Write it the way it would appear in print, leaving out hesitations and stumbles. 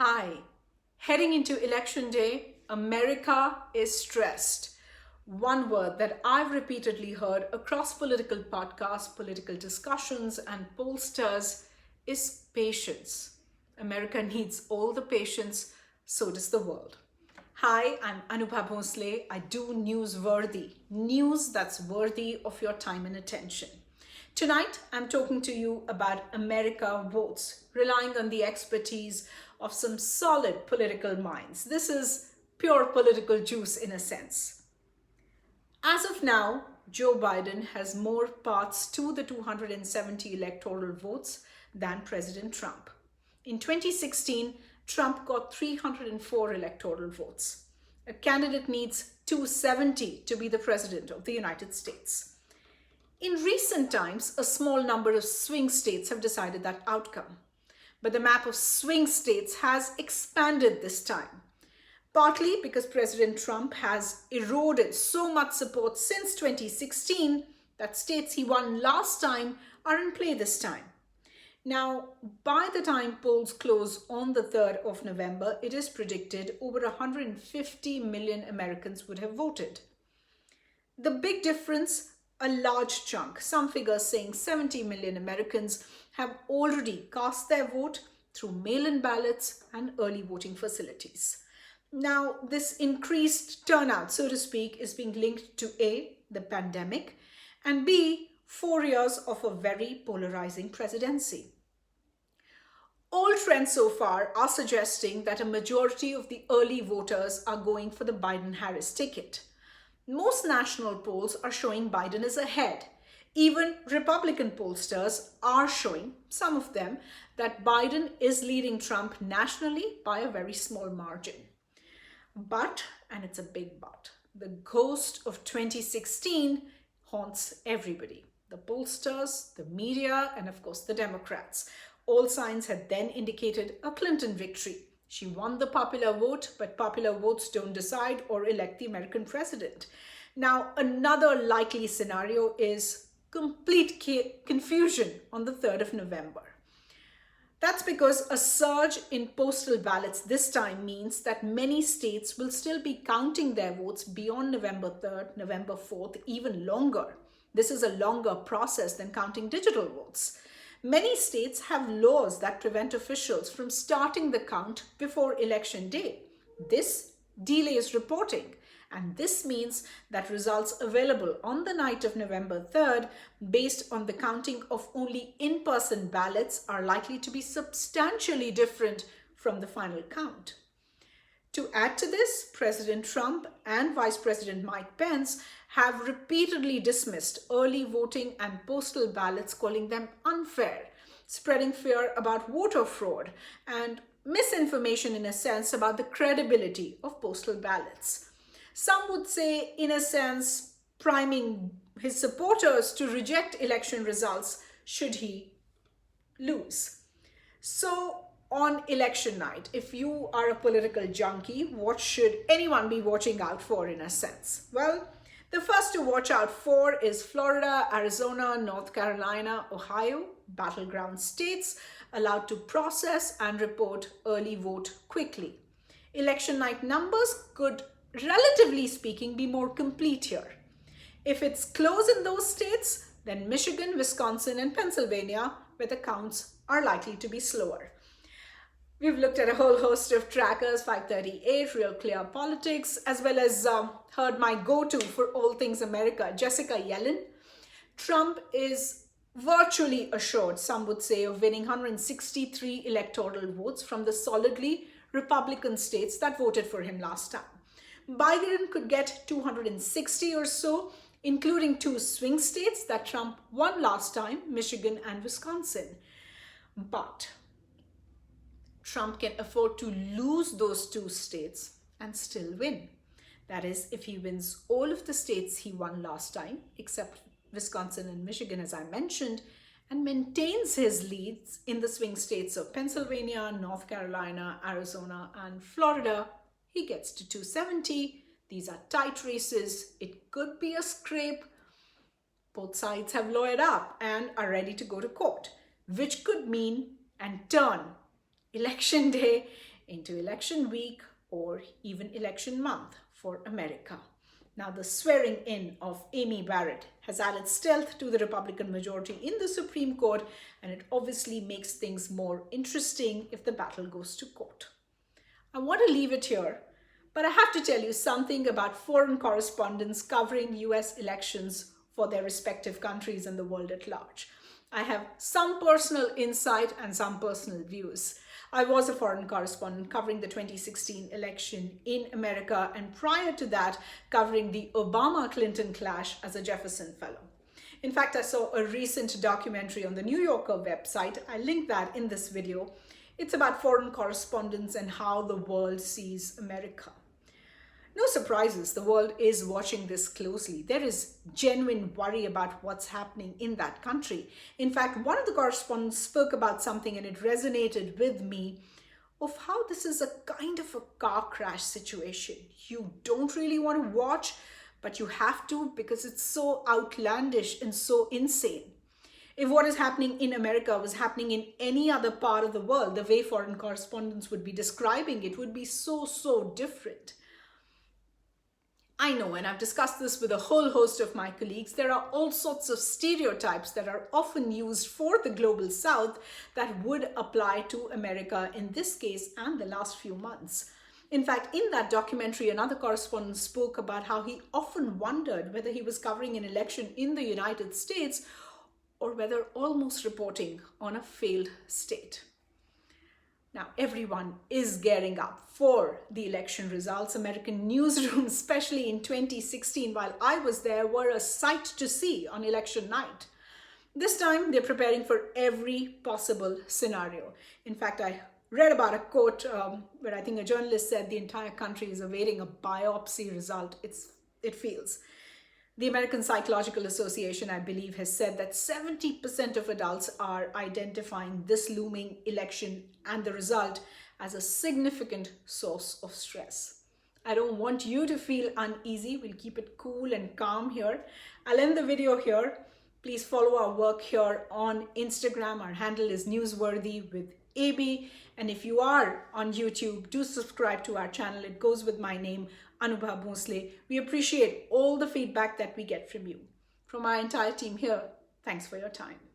Hi. Heading into election day, America is stressed. One word that I've repeatedly heard across political podcasts, political discussions, and pollsters is patience. America needs all the patience, so does the world. Hi, I'm Anubha Bhonsle. I do newsworthy, news that's worthy of your time and attention. Tonight, I'm talking to you about America votes, relying on the expertise of some solid political minds. This is pure political juice in a sense. As of now, Joe Biden has more paths to the 270 electoral votes than President Trump. In 2016, Trump got 304 electoral votes. A candidate needs 270 to be the president of the United States. In recent times, a small number of swing states have decided that outcome. But the map of swing states has expanded this time, partly because President Trump has eroded so much support since 2016 that states he won last time are in play this time. Now, by the time polls close on the 3rd of November, it is predicted over 150 million Americans would have voted. The big difference, a large chunk, some figures saying 70 million Americans have already cast their vote through mail-in ballots and early voting facilities. Now, this increased turnout, so to speak, is being linked to A, the pandemic, and B, 4 years of a very polarizing presidency. All trends so far are suggesting that a majority of the early voters are going for the Biden-Harris ticket. Most national polls are showing Biden is ahead. Even Republican pollsters are showing, some of them, that Biden is leading Trump nationally by a very small margin. But, and it's a big but, the ghost of 2016 haunts everybody. The pollsters, the media, and of course the Democrats. All signs had then indicated a Clinton victory. She won the popular vote, but popular votes don't decide or elect the American president. Now, another likely scenario is complete confusion on the 3rd of November. That's because a surge in postal ballots this time means that many states will still be counting their votes beyond November 3rd, November 4th, even longer. This is a longer process than counting digital votes. Many states have laws that prevent officials from starting the count before election day. This delays reporting, and this means that results available on the night of November 3rd, based on the counting of only in-person ballots, are likely to be substantially different from the final count. To add to this, President Trump and Vice President Mike Pence have repeatedly dismissed early voting and postal ballots, calling them unfair, spreading fear about voter fraud and misinformation in a sense about the credibility of postal ballots. Some would say, in a sense, priming his supporters to reject election results should he lose. So, on election night, if you are a political junkie, what should anyone be watching out for in a sense? Well, the first to watch out for is Florida, Arizona, North Carolina, Ohio, battleground states allowed to process and report early vote quickly. Election night numbers could, relatively speaking, be more complete here. If it's close in those states, then Michigan, Wisconsin, and Pennsylvania, where the counts are likely to be slower. We've looked at a whole host of trackers, 538, Real Clear Politics, as well as heard my go-to for all things America, Jessica Yellen. Trump is virtually assured, some would say, of winning 163 electoral votes from the solidly Republican states that voted for him last time. Biden could get 260 or so, including 2 swing states that Trump won last time, Michigan and Wisconsin. But Trump can afford to lose those 2 states and still win. That is, if he wins all of the states he won last time, except Wisconsin and Michigan, as I mentioned, and maintains his leads in the swing states of Pennsylvania, North Carolina, Arizona, and Florida, he gets to 270. These are tight races. It could be a scrape. Both sides have lawyered up and are ready to go to court, which could mean and turn election day into election week or even election month for America. Now, the swearing in of Amy Barrett has added stealth to the Republican majority in the Supreme Court, and it obviously makes things more interesting if the battle goes to court. I want to leave it here, but I have to tell you something about foreign correspondents covering US elections for their respective countries and the world at large. I have some personal insight and some personal views. I was a foreign correspondent covering the 2016 election in America, and prior to that, covering the Obama-Clinton clash as a Jefferson Fellow. In fact, I saw a recent documentary on the New Yorker website. I linked that in this video. It's about foreign correspondents and how the world sees America. No surprises, the world is watching this closely. There is genuine worry about what's happening in that country. In fact, one of the correspondents spoke about something, and it resonated with me, of how this is a kind of a car crash situation. You don't really want to watch, but you have to because it's so outlandish and so insane. If what is happening in America was happening in any other part of the world, the way foreign correspondents would be describing it would be so different. I know, and I've discussed this with a whole host of my colleagues, there are all sorts of stereotypes that are often used for the global south that would apply to America in this case and the last few months. In fact, in that documentary, another correspondent spoke about how he often wondered whether he was covering an election in the United States or whether almost reporting on a failed state. Now, everyone is gearing up for the election results. American newsrooms, especially in 2016, while I was there, were a sight to see on election night. This time, they're preparing for every possible scenario. In fact, I read about a quote where I think a journalist said the entire country is awaiting a biopsy result. It feels. The American Psychological Association, I believe, has said that 70% of adults are identifying this looming election and the result as a significant source of stress. I don't want you to feel uneasy. We'll keep it cool and calm here. I'll end the video here. Please follow our work here on Instagram. Our handle is Newsworthy with AB. And if you are on YouTube, do subscribe to our channel. It goes with my name, Anubha Bhonsle. We appreciate all the feedback that we get from you. From our entire team here, thanks for your time.